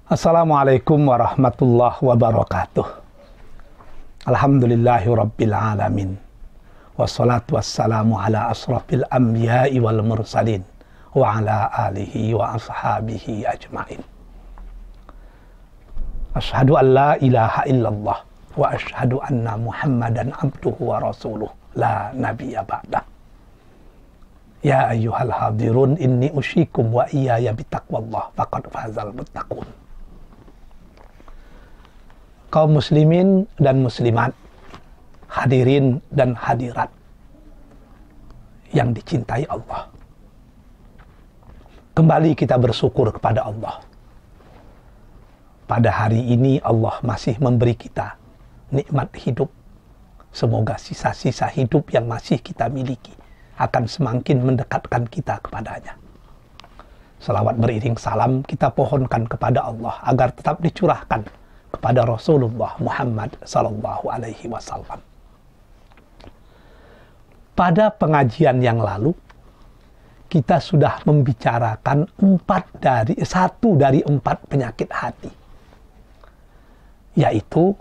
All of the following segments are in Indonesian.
Assalamualaikum warahmatullahi wabarakatuh. Alhamdulillahi rabbil alamin. Wassalatu wassalamu ala asrafil anbiya'i wal mursalin wa ala alihi wa ashabihi ajma'in. Asyhadu an la ilaha illallah wa asyhadu anna Muhammadan abduhu wa rasuluh la nabiyya ba'dah. Ya ayyuhal hadirun inni usyikum wa iyaya bitaqwallah faqad fazal muttaqun. Kaum muslimin dan muslimat, hadirin dan hadirat yang dicintai Allah. Kembali kita bersyukur kepada Allah. Pada hari ini Allah masih memberi kita nikmat hidup. Semoga sisa-sisa hidup yang masih kita miliki akan semakin mendekatkan kita kepadanya. Salawat beriring salam kita pohonkan kepada Allah agar tetap dicurahkan kepada Rasulullah Muhammad sallallahu alaihi wasallam. Pada pengajian yang lalu kita sudah membicarakan satu dari empat penyakit hati, yaitu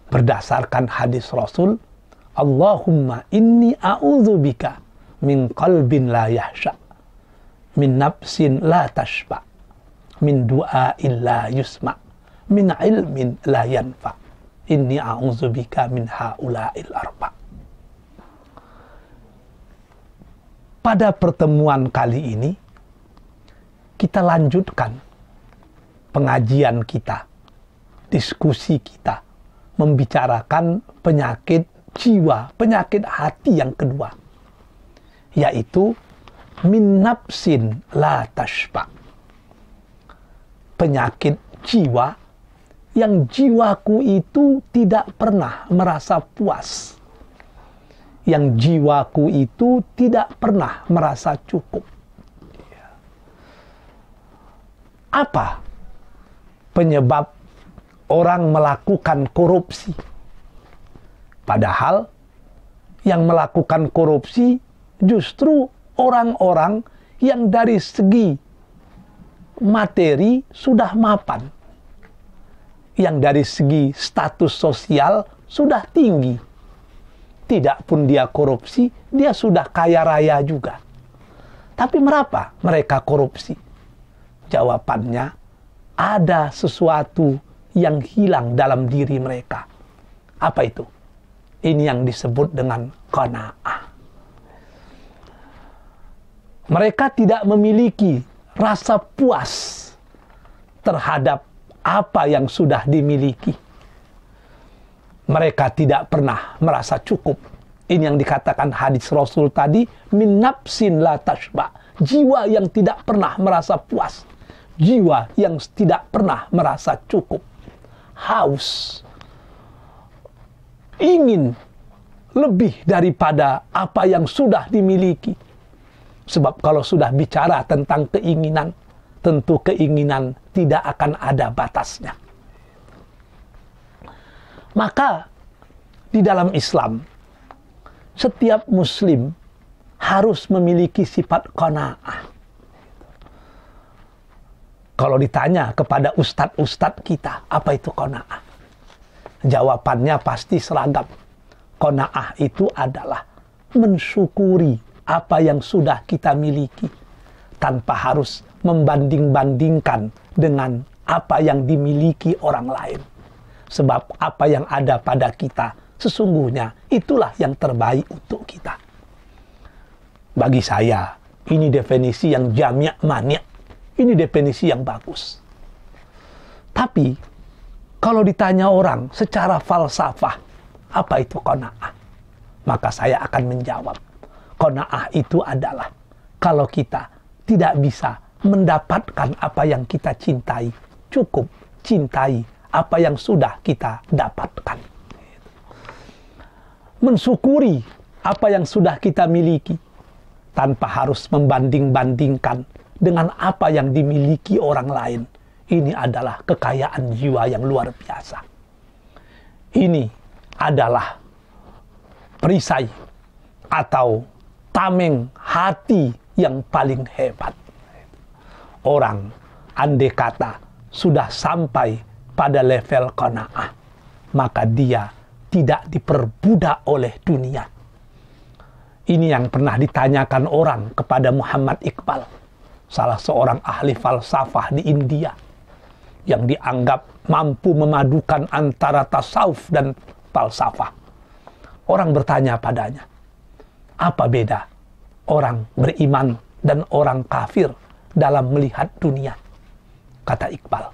berdasarkan hadis Rasul, Allahumma inni a'udzubika min qalbin la yahsha, min nafsin la tashba, min du'ain la yusma, min ilmin la yanfa, inni a'udzubika min haula'il arba. Pada pertemuan kali ini kita lanjutkan pengajian kita, diskusi kita, membicarakan penyakit jiwa, penyakit hati yang kedua, yaitu min nafsin la tashba, penyakit jiwa yang jiwaku itu tidak pernah merasa puas, yang jiwaku itu tidak pernah merasa cukup. Apa penyebab orang melakukan korupsi? Padahal yang melakukan korupsi justru orang-orang yang dari segi materi sudah mapan, yang dari segi status sosial sudah tinggi. Tidak pun dia korupsi, dia sudah kaya raya juga. Tapi mengapa mereka korupsi? Jawabannya, ada sesuatu yang hilang dalam diri mereka. Apa itu? Ini yang disebut dengan qanaah. Mereka tidak memiliki rasa puas terhadap apa yang sudah dimiliki. Mereka tidak pernah merasa cukup. Ini yang dikatakan hadis Rasul tadi, min nafsin la tashba, jiwa yang tidak pernah merasa puas, jiwa yang tidak pernah merasa cukup, haus, ingin lebih daripada apa yang sudah dimiliki. Sebab kalau sudah bicara tentang keinginan, tentu keinginan tidak akan ada batasnya. Maka di dalam Islam, setiap muslim harus memiliki sifat qanaah. Kalau ditanya kepada ustadz-ustadz kita, apa itu qanaah? Jawabannya pasti seragam. Qanaah itu adalah mensyukuri apa yang sudah kita miliki tanpa harus membanding-bandingkan dengan apa yang dimiliki orang lain. Sebab apa yang ada pada kita sesungguhnya itulah yang terbaik untuk kita. Bagi saya, ini definisi yang jami' mani'. Ini definisi yang bagus. Tapi kalau ditanya orang secara falsafah, apa itu qanaah? Maka saya akan menjawab, qanaah itu adalah kalau kita tidak bisa mendapatkan apa yang kita cintai, cukup cintai apa yang sudah kita dapatkan. Mensyukuri apa yang sudah kita miliki tanpa harus membanding-bandingkan dengan apa yang dimiliki orang lain. Ini adalah kekayaan jiwa yang luar biasa. Ini adalah perisai atau tameng hati yang paling hebat. Orang andai kata sudah sampai pada level qanaah, maka dia tidak diperbudak oleh dunia. Ini yang pernah ditanyakan orang kepada Muhammad Iqbal, salah seorang ahli falsafah di India, yang dianggap mampu memadukan antara tasawuf dan falsafah. Orang bertanya padanya, apa beda orang beriman dan orang kafir dalam melihat dunia? Kata Iqbal,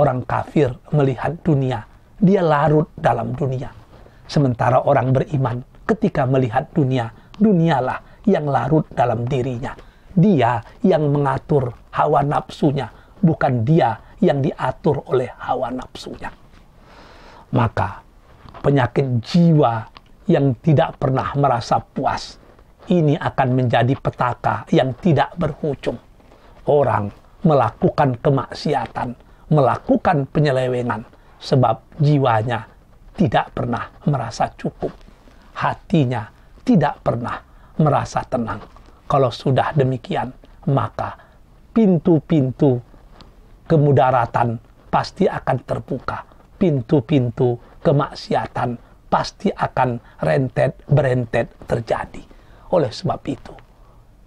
orang kafir melihat dunia, dia larut dalam dunia. Sementara orang beriman ketika melihat dunia, dunialah yang larut dalam dirinya. Dia yang mengatur hawa nafsunya, bukan dia yang diatur oleh hawa nafsunya. Maka penyakit jiwa yang tidak pernah merasa puas, ini akan menjadi petaka yang tidak berujung. Orang melakukan kemaksiatan, melakukan penyelewengan, sebab jiwanya tidak pernah merasa cukup. Hatinya tidak pernah merasa tenang. Kalau sudah demikian, maka pintu-pintu kemudaratan pasti akan terbuka. Pintu-pintu kemaksiatan pasti akan berentet terjadi. Oleh sebab itu,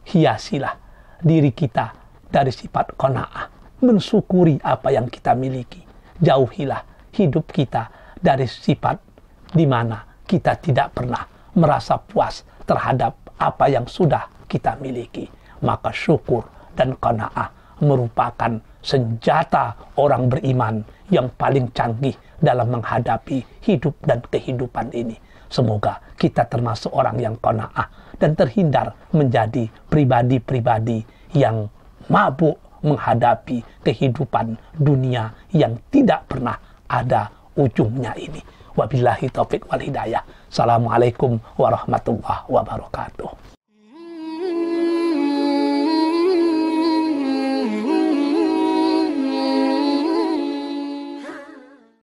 hiasilah diri kita dari sifat qanaah, mensyukuri apa yang kita miliki. Jauhilah hidup kita dari sifat di mana kita tidak pernah merasa puas terhadap apa yang sudah kita miliki. Maka syukur dan qanaah merupakan senjata orang beriman yang paling canggih dalam menghadapi hidup dan kehidupan ini. Semoga kita termasuk orang yang qanaah dan terhindar menjadi pribadi-pribadi yang mabuk menghadapi kehidupan dunia yang tidak pernah ada ujungnya ini. Wabillahi taufik wal hidayah. Assalamualaikum warahmatullahi wabarakatuh.